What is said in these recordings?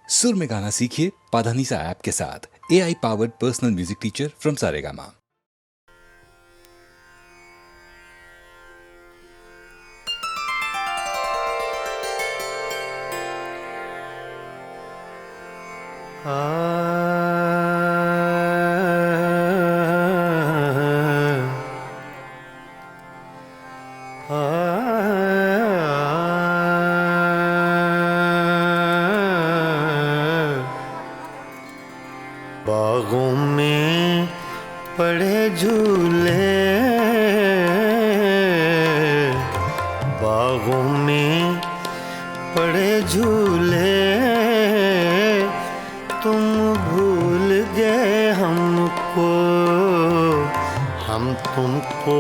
सुर में गाना सीखिए पाधानीसा ऐप के साथ। AI powered personal music teacher from Saregama. बागों में पड़े झूले, बागों में पड़े झूले, तुम भूल गए हमको, हम तुमको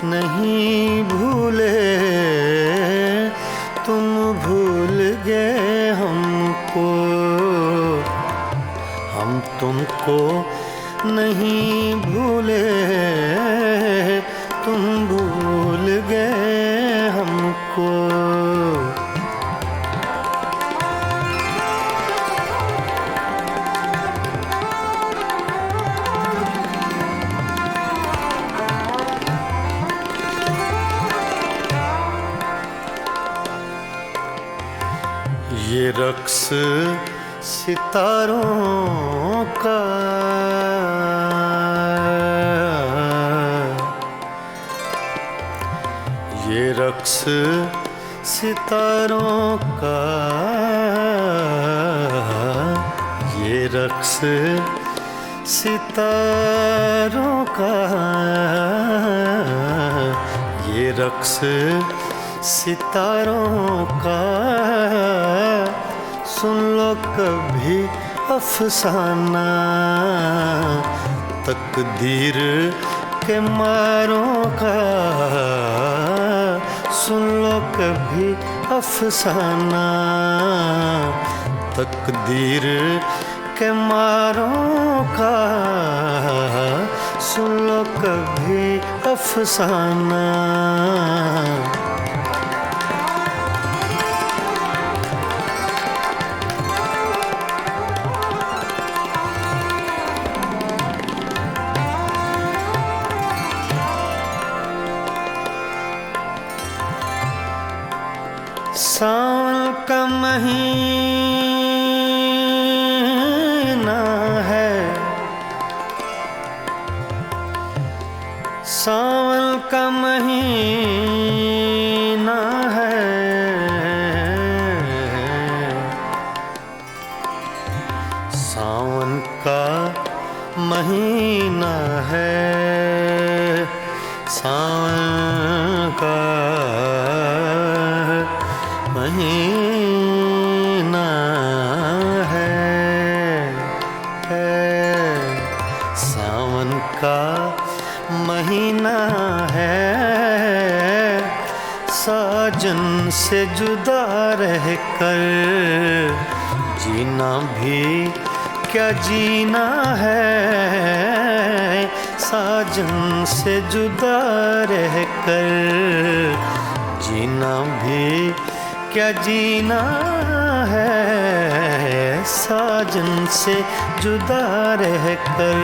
नहीं भूले, तुम भूल गए हमको, हम तुमको नहीं भूले, तुम भूल गए हमको। ये रक्स सितारों का, ये रक्स सितारों का, ये रक्स सितारों का, ये रक्स सितारों का, सुन लो कभी अफसाना, तकदीर के मारों का, सुन लो कभी अफसाना, तकदीर के मारों का, सुन लो कभी अफसाना। सावन का महीना है, सावन का महीना है, सावन का महीना है, सावन का महीना है, सावन का महीना है, साजन से जुदा रहकर जीना भी क्या जीना है, साजन से जुदा रहकर जीना भी क्या जीना है, साजन से जुदा रहकर।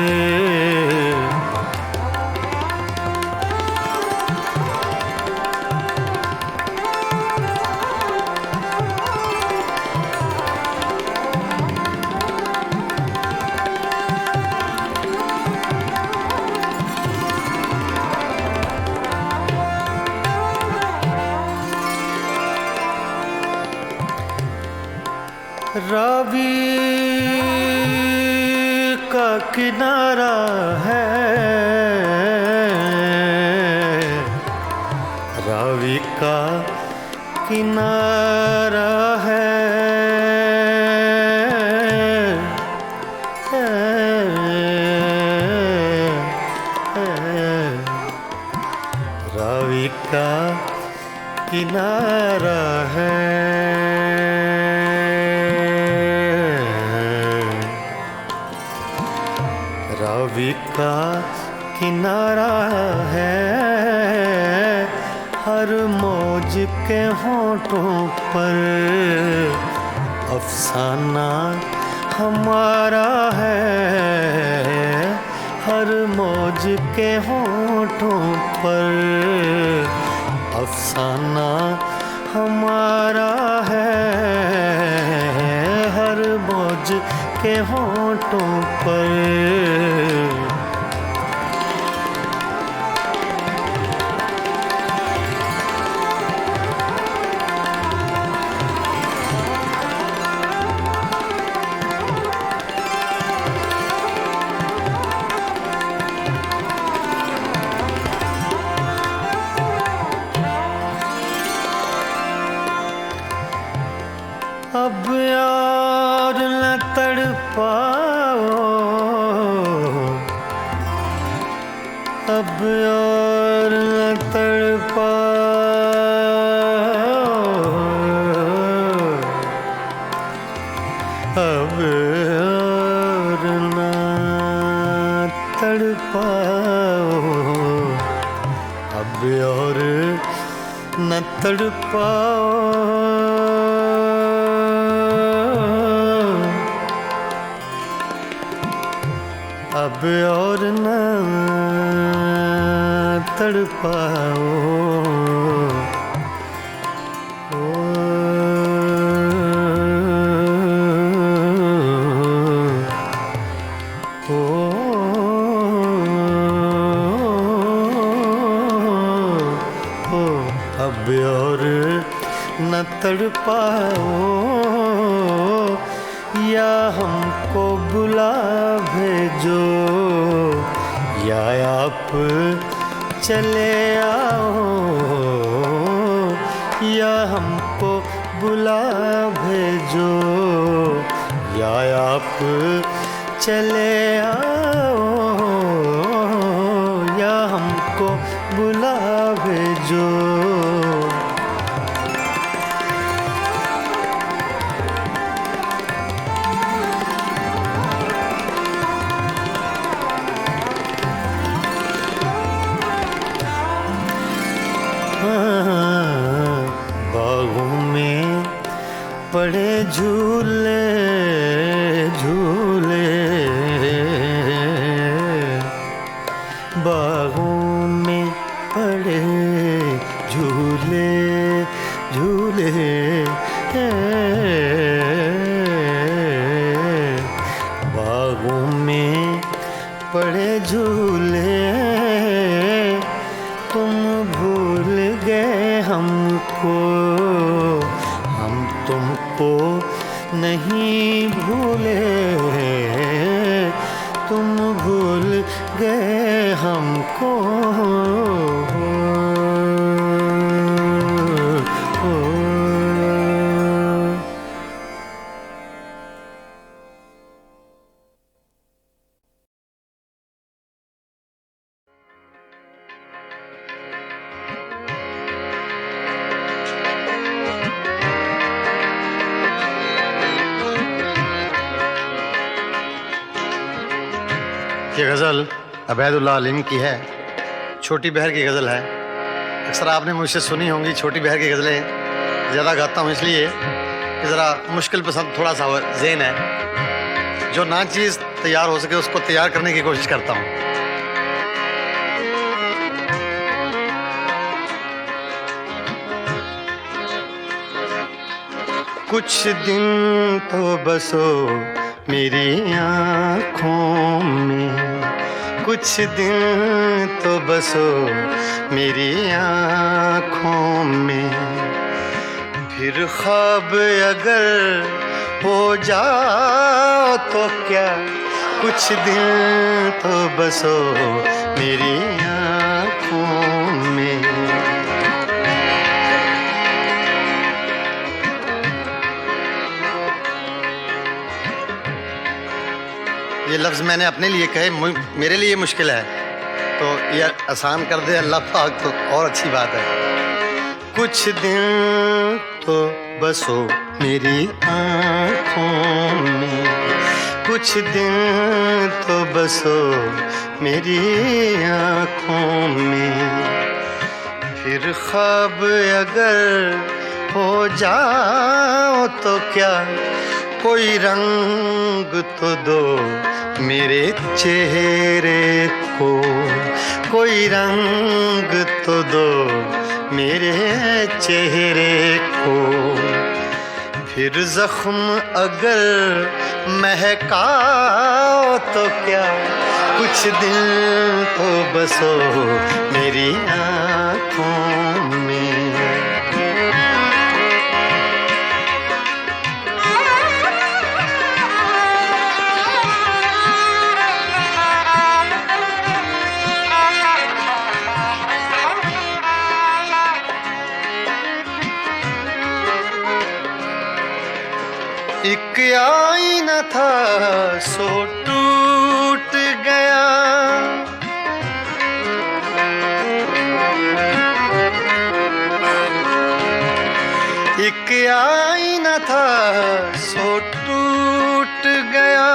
रावी का किनारा है, रावी का किनारा है, रावी का किनारा है, रावी का किनारा है, हर मौज के होठों पर अफसाना हमारा है हर मौज के होठों पर, अफसाना हमारा है हर मौज के होठों पर। अब यार न तड़पाओ, अब यार न तड़पाओ, अब यार न तड़पाओ, अब यार न तड़पाओ, अब और न तड़पाओ। अब और न तड़पाओ, या हमको बुला भेजो, या आप चले आओ, या हमको बुला भेजो, या आप चले आओ, या हमको बुला भेजो। बागों में पड़े झूले झूले, बागों में पड़े झूले झूले, बागों में पड़े झूले, तुम भूल गए हमको, हम तुमको नहीं भूले, तुम भूल गए हमको। ये गज़ल अबैदुल्लाह अलीम की है, छोटी बहर की गज़ल है। अक्सर आपने मुझसे सुनी होंगी छोटी बहर की गज़लें ज़्यादा गाता हूँ इसलिए कि ज़रा मुश्किल पसंद थोड़ा सा ज़हन है, जो ना चीज़ तैयार हो सके उसको तैयार करने की कोशिश करता हूँ। कुछ दिन तो बसो मेरी आँखों में, कुछ दिन तो बसो मेरी आँखों में, फिर ख्वाब अगर हो जाओ तो क्या, कुछ दिन तो बसो मेरी आँखों में। ये लफ्ज़ मैंने अपने लिए कहे, मेरे लिए मुश्किल है, तो ये आसान कर दे अल्लाह पाक तो और अच्छी बात है। कुछ दिन तो बसो मेरी आँखों में, कुछ दिन तो बसो मेरी आँखों में, फिर ख्वाब अगर हो जाओ तो क्या, कोई रंग तो दो मेरे चेहरे को, कोई रंग तो दो मेरे चेहरे को। फिर जख्म अगर महकाओ तो क्या, कुछ दिन तो बसो मेरी आँखों में। एक आईना था सो टूट गया, एक आईना था सो टूट गया।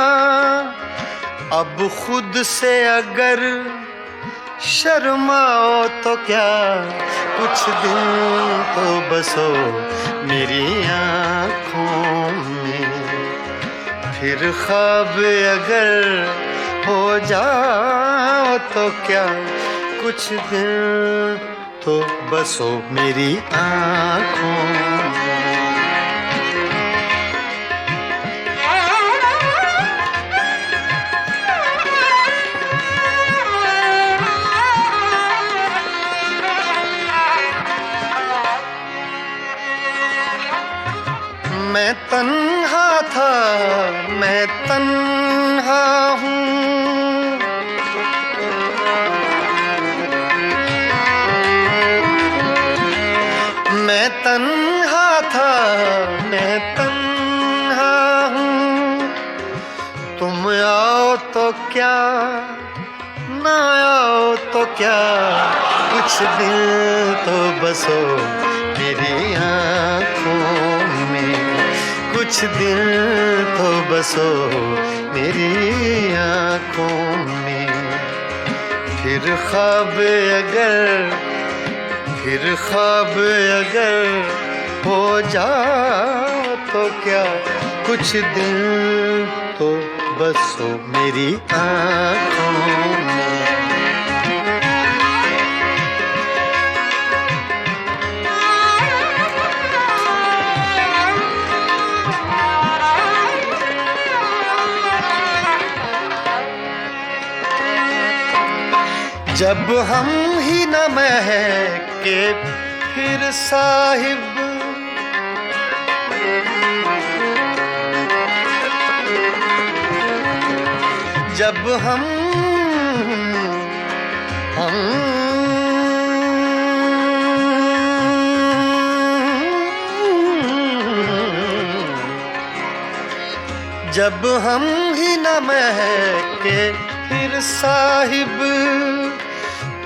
अब खुद से अगर शर्माओ तो क्या, कुछ दिन तो बसो मेरी आँखों में। फिर ख्वाब अगर हो जाओ तो क्या, कुछ दिन तो बसो मेरी आँखों में। मैं तन्हा था, मैं तन्हा हूँ, मैं तन्हा था, मैं तन्हा हूँ। तुम आओ तो क्या, ना आओ तो क्या, कुछ दिन तो बसो मेरी आँखों में। कुछ दिन तो बसो मेरी आँखों में। फिर ख्वाब अगर हो जाओ तो क्या, कुछ दिन तो बसो मेरी आँखों में। जब हम ही न महके फिर साहिब, जब हम जब हम ही न महके फिर साहिब,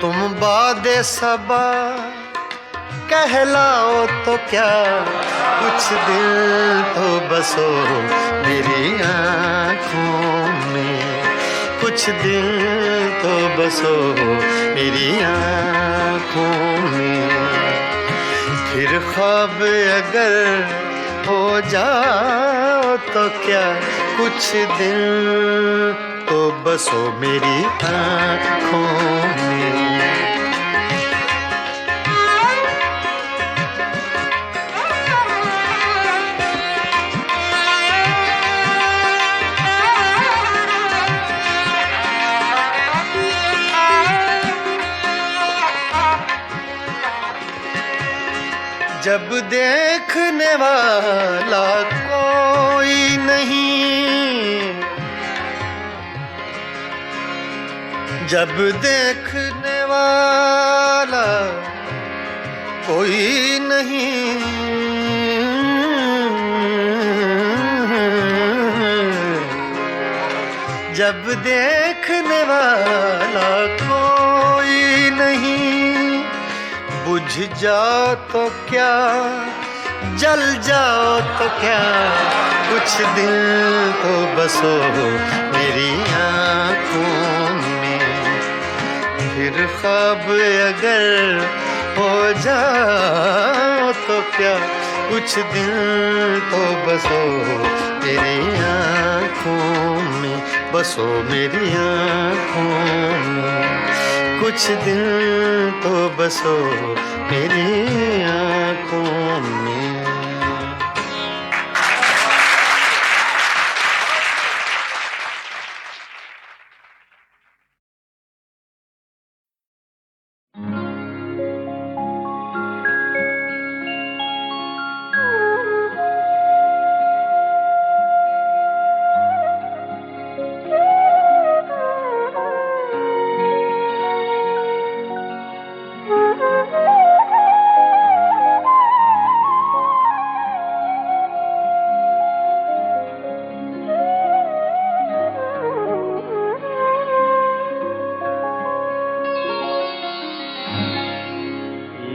तुम बादे सबा कहलाओ तो क्या, कुछ दिल तो बसो मेरी आँखों में। कुछ दिल तो बसो मेरी आँखों में। फिर ख्वाब अगर हो जाओ तो क्या, कुछ दिन तो बसो मेरी आँखों में। जब देखने वाला कोई नहीं, जब देखने वाला कोई नहीं, जब देखने वाला कोई नहीं, बुझ जाओ तो क्या, जल जाओ तो क्या, कुछ दिन तो बसो मेरी आँखों में। फिर ख्वाब अगर हो जाओ तो क्या, कुछ दिन तो बसो तेरी आँखों में बसो मेरी आँखों में, कुछ दिन तो बसो मेरी आँखों में।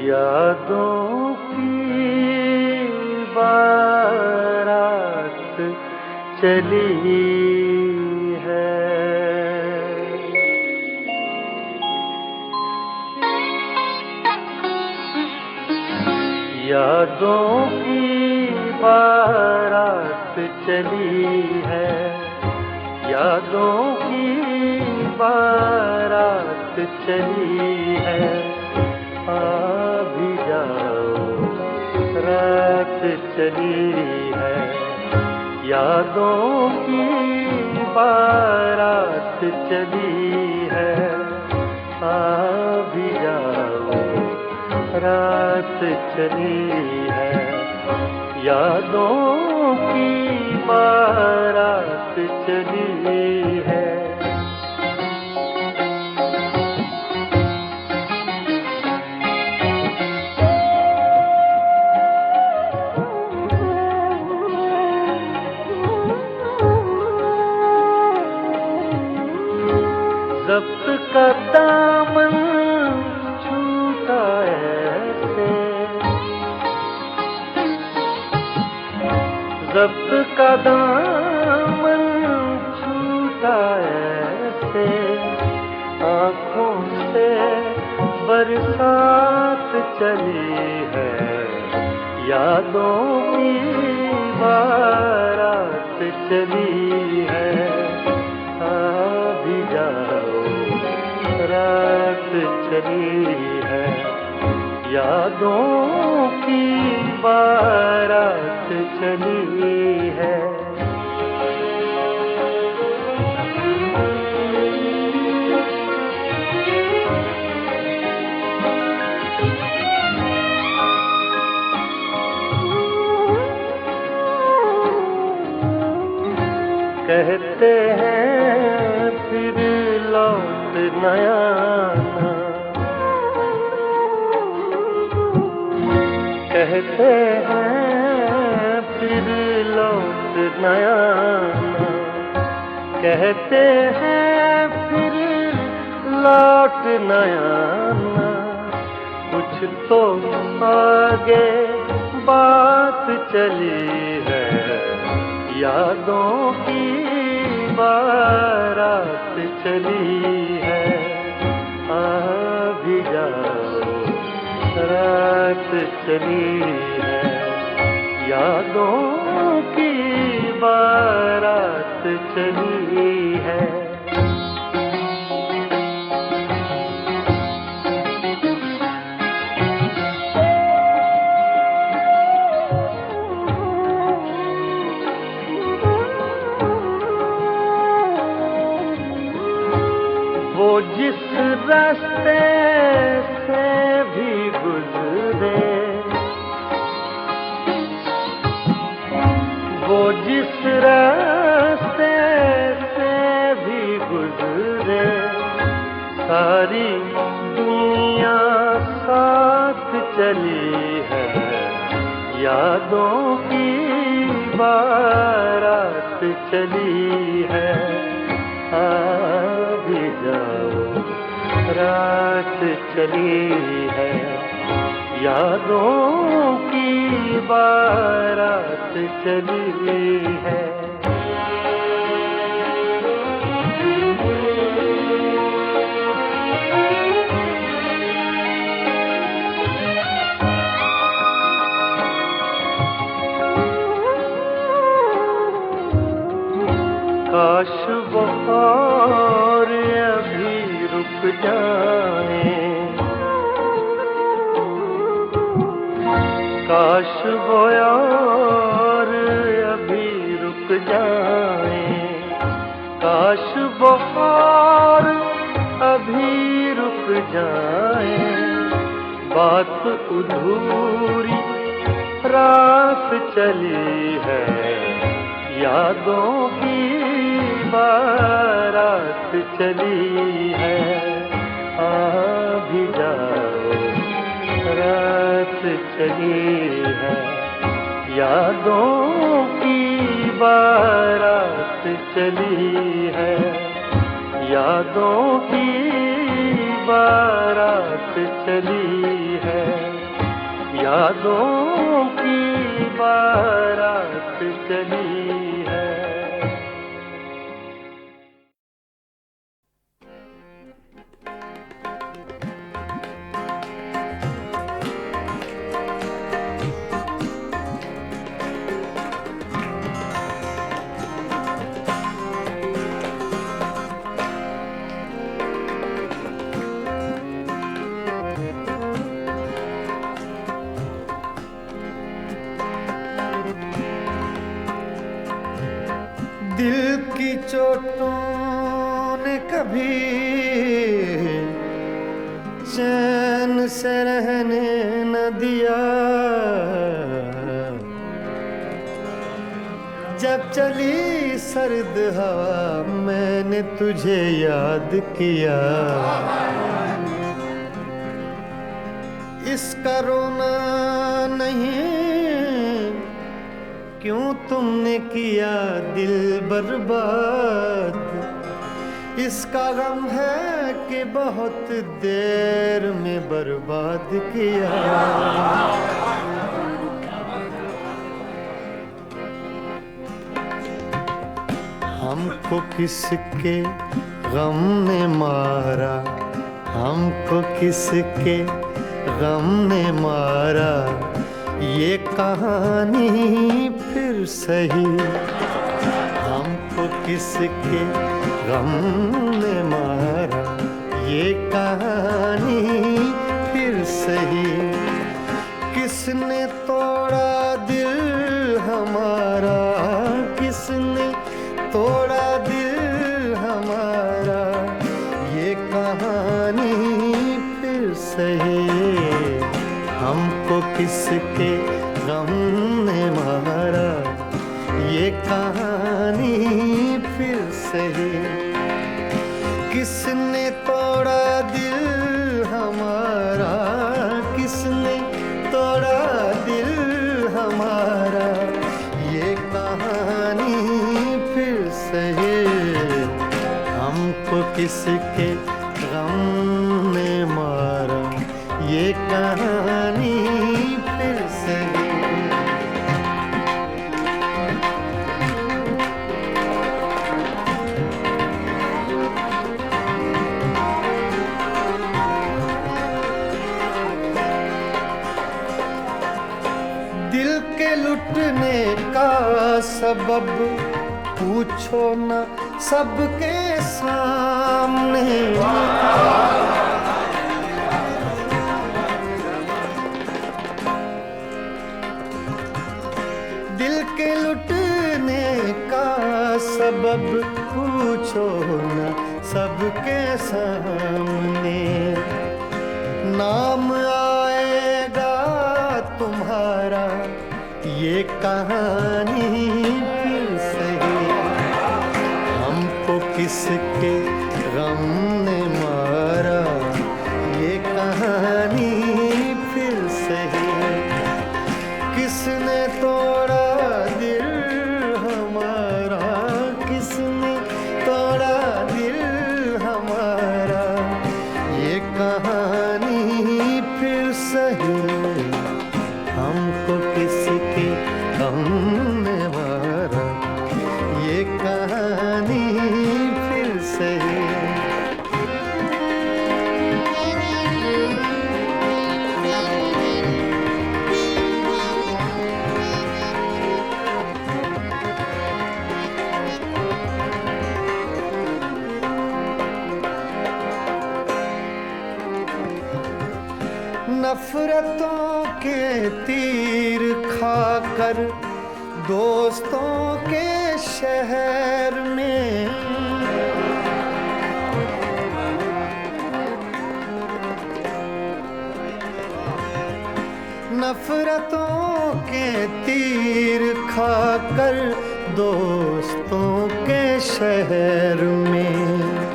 यादों की बारात चली है, यादों की बारात चली है, यादों की बारात चली है। आ भी जाओ रात चली है, यादों की बारात चली है। आ भी जाओ रात चली है, यादों की बारात चली है। ज़ब्त का दामन छूटा ऐसे, ज़ब्त का दामन छूटा ऐसे, आँखों से बरसात चली है, यादों की बारात चली है। भी जाओ रात चली है, यादों की बारात चली है। कहते हैं फिर लौट न आना, कहते हैं फिर लौट न आना, कहते हैं फिर लौट न आना। कुछ तो आगे बात चली है, यादों की बारात चली है। आ भी जाओ रात चली है, यादों की बारात चली है। वो जिस रास्ते से भी गुजरे, वो जिस रास्ते से भी गुजरे, सारी दुनिया साथ चली है, यादों की बारात चली है। आ भी जाओ रात चली है, यादों की बारात चली है। काश वो और अभी रुक जाए, काश वो और अभी रुक जाए, काश वो और अभी रुक जाए। बात अधूरी रात चली है, यादों की बारात चली है। आ भी जाओ, रात चली है, यादों की बारात चली है, यादों की बारात चली है, यादों की बारात चली है। दिल की चोटों ने कभी चैन से रहने न दिया, जब चली सर्द हवा मैंने तुझे याद किया। इसका रोना नहीं, क्यों तुमने किया दिल बर्बाद, इसका गम है कि बहुत देर में बर्बाद किया। हमको किसके गम ने मारा, हमको किसके गम ने मारा, ये कहानी फिर सही। हमको किसके गम ने मारा, ये कहानी फिर सही। किसने तोड़ा दिल हमारा, किसने तोड़ा दिल हमारा, ये कहानी फिर सही। हमको किसके गम ने मारा, ये कहानी फिर सही। किसने तोड़ा दिल हमारा, किसने तोड़ा दिल हमारा, ये कहानी फिर सही। हमको किसके गम ने मारा, ये कहानी फिर सही। दिल के लुटने का सबब पूछो ना सबके सामने। दिल के लुटने का सबब पूछो ना सबके सामने। नाम आएगा तुम्हारा, ये कहानी फिर सही। हमको किसके गम ने मारा, ये कहानी फिर सही। किसने तोड़ा दिल हमारा, किसने तोड़ा दिल हमारा, ये कहानी फिर सही। हमको किसके गम ने मारा, ये कहानी फिर सही। नफरतों के तीर खाकर दोस्तों के शहर में नफरतों के तीर खाकर दोस्तों के शहर में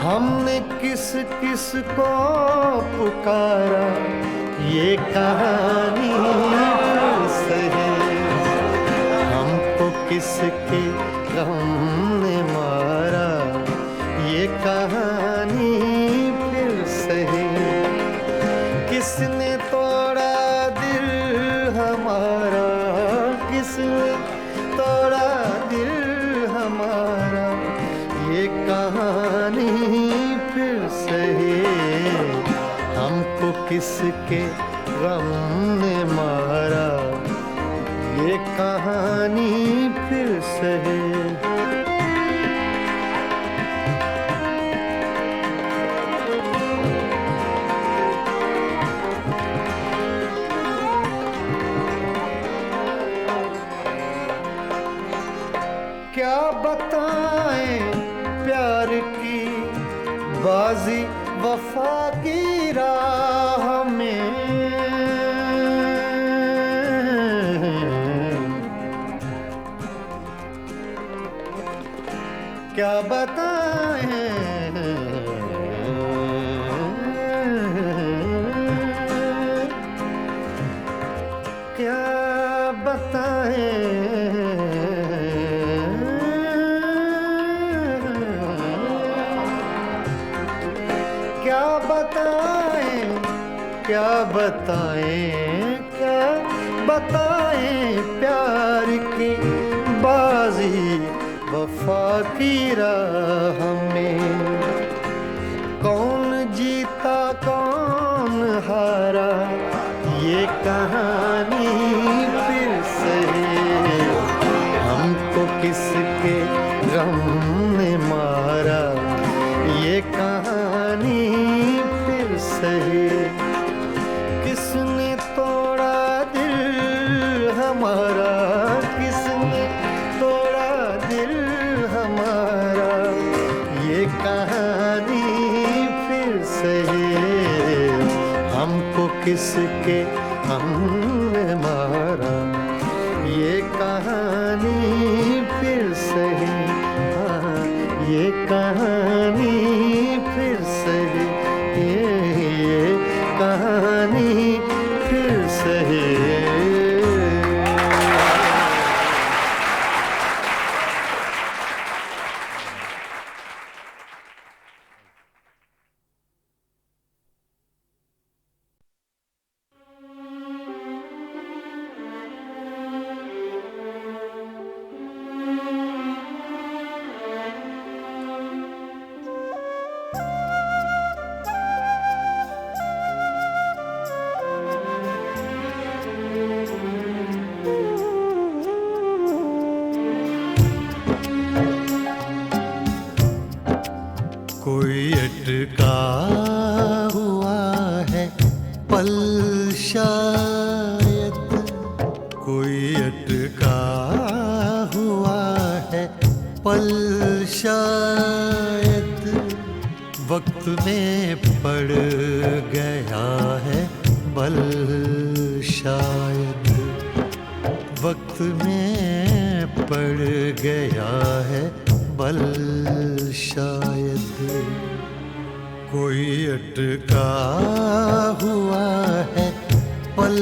हमने किस किस को पुकारा ये कहानी सही हमको किसके गम ने मारा ये कहानी फिर सही किसने तोड़ा दिल हमारा किसने तोड़ा दिल हमारा ये कहानी फिर सही हमको किसके गम ने मारा ये कहानी फिर सही क्या बताएं प्यार की बाजी वफा की राह में क्या बताएं क्या बताएं क्या बताएं क्या बताएं प्यार की बाजी वफा की राह में कौन जीता कौन हारा ये कहानी फिर सही हमको किसके गम ने मारा ये कहानी फिर सही किसने तोड़ा दिल हमारा किसने तोड़ा दिल हमारा ये कहानी फिर सही हमको किसके हमने मारा ये कहानी फिर सही हाँ, ये कहानी फिर सही ये कहानी फिर सही कोई अटका हुआ है पल शायद कोई अटका हुआ है पल शायद वक्त में पड़ गया है बल शायद वक्त में पड़ गया है बल शायद कोई अटका हुआ है पल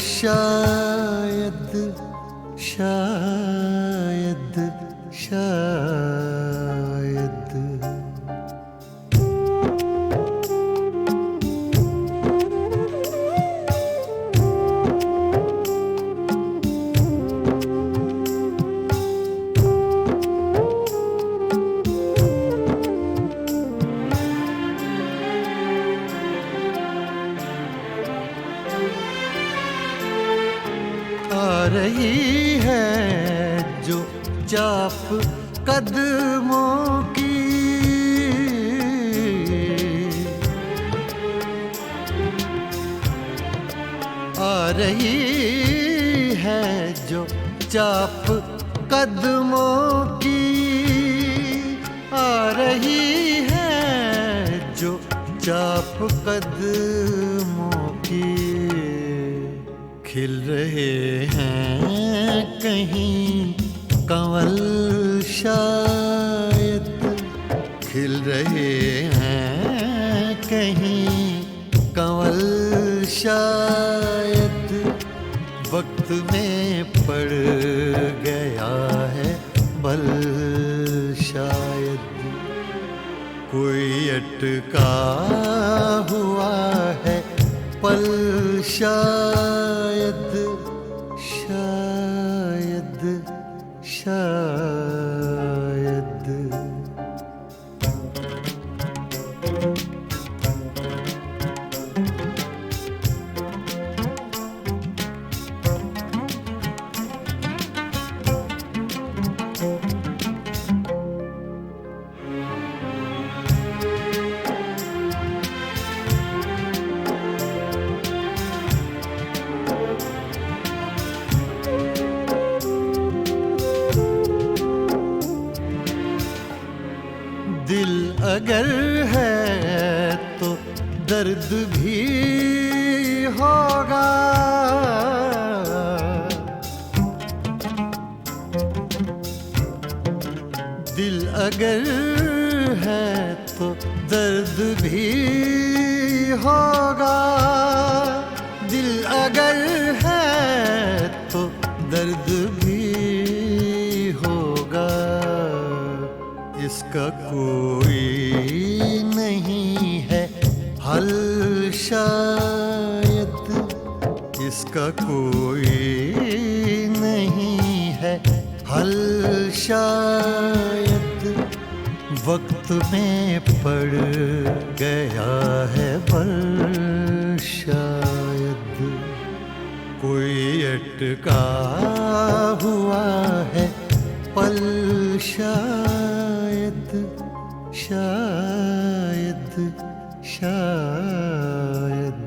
शायद शायद शायद रही है जो चाप कदमों की रही है जो चाप कदमों की, आ रही है जो चाप कदमों की। खिल रहे हैं कहीं कंवल शायद, खिल रहे हैं कहीं कंवल शायद। वक्त में पड़ गया है बल शायद, कोई अटका हुआ है पल शायद, शायद शायद। दिल अगर है तो दर्द भी होगा, दिल अगर है तो दर्द भी होगा, दिल अगर है तो दर्द भी होगा। इसका कोई नहीं है हल शायद, इसका कोई नहीं है हल शायद। वक्त में पड़ गया है बल शायद, कोई अटका हुआ है पल शायद, शायद शायद।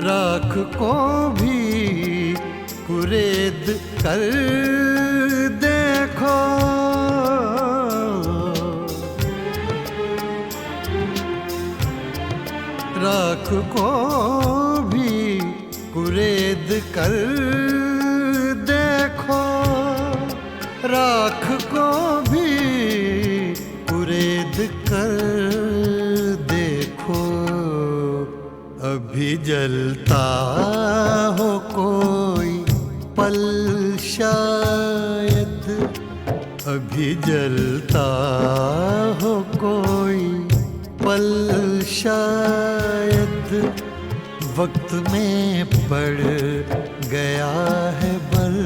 राख को भी कुरेद कर देखो, राख को भी कुरेद कर देखो, राख को भी कुरेद कर देखो। अभी जलता हो कोई पल शायद, अभी जलता हो कोई पल शायद। वक्त में पड़ गया है बल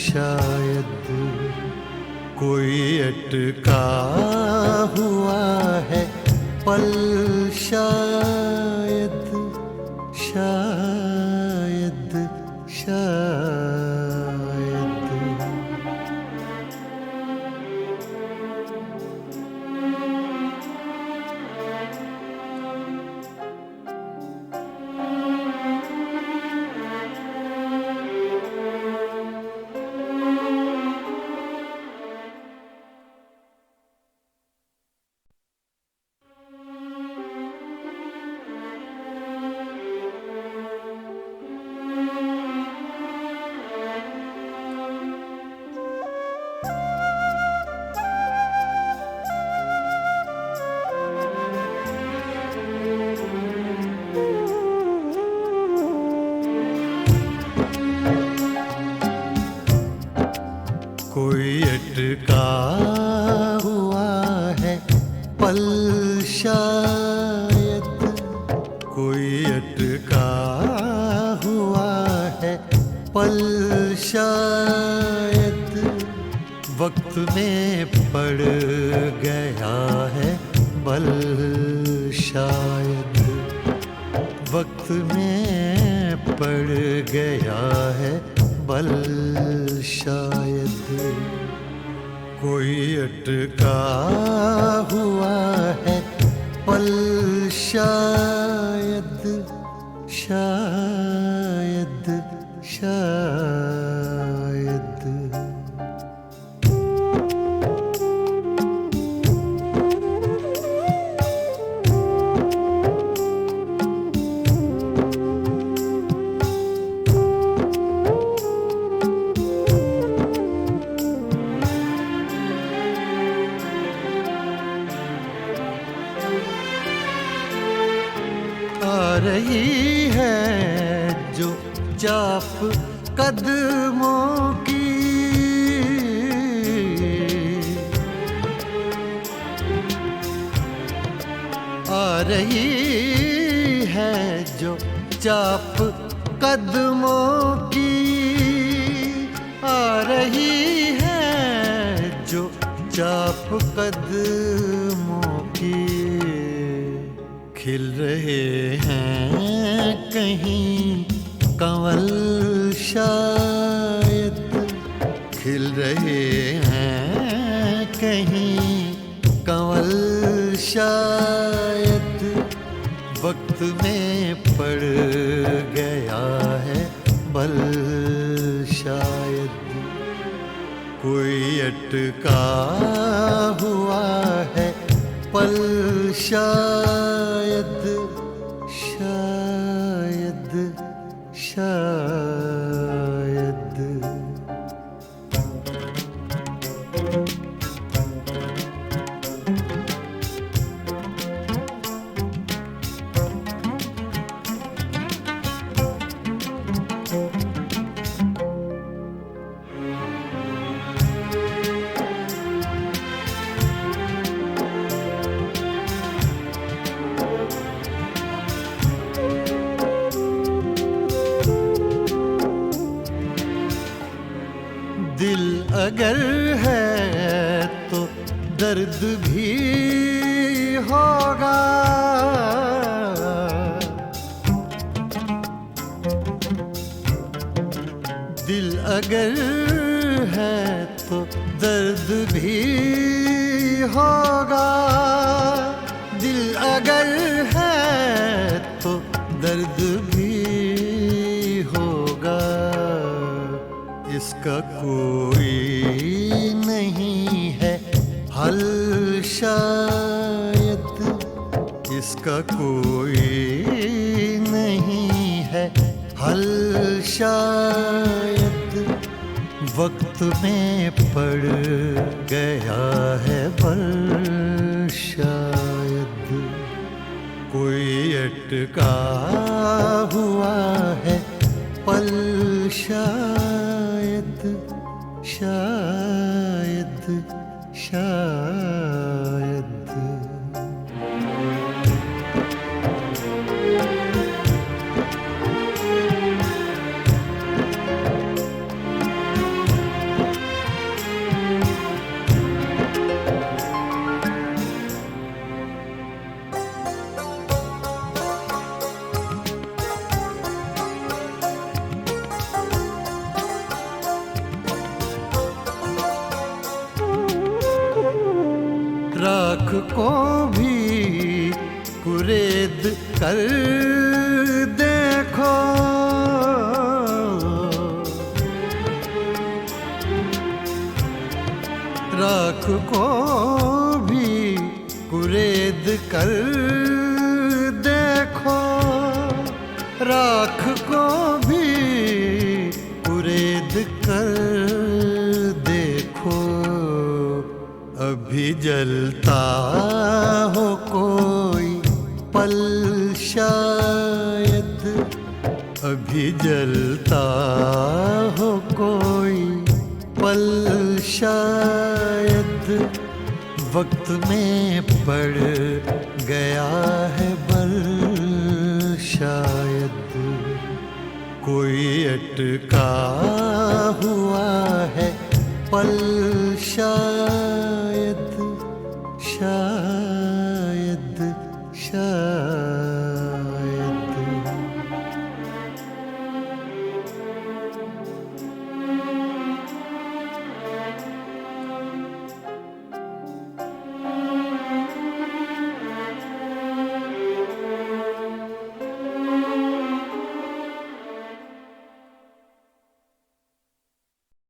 शायद, कोई अटका हुआ है पल शायद, शायद शायद। कोई अटका हुआ है पल शायद, कोई अटका हुआ है गया है बल शायद, वक्त में पड़ गया है बल शायद, कोई अटका हुआ है पल शायद, शायद शायद। आ रही है जो चाप कदमों की, आ रही है जो चाप कदमों की, आ रही है जो चाप कदमों की, खिल रहे हैं कहीं कंवल शायद, खिल रहे हैं कहीं कंवल शायद, वक्त में पड़ गया है बल शायद, कोई अटका हुआ है पल शायद, शायद शायद। दिल अगर है तो दर्द भी होगा, दिल अगर है तो दर्द भी होगा, दिल अगर है तो दर्द भी होगा, इसका कोई नहीं है हल शायद, इसका कोई नहीं है हल शायद, वक्त में पड़ गया है बल शायद, कोई अटका हुआ है पल शायद, शायद शायद। राख को भी कुरेद कर देखो, राख को भी कुरेद कर देखो, राख को भी कुरेद कर देखो, अभी जलता हो कोई पल शायद, अभी जलता हो कोई पल शायद, वक्त में पड़ गया है बल शायद, कोई अटका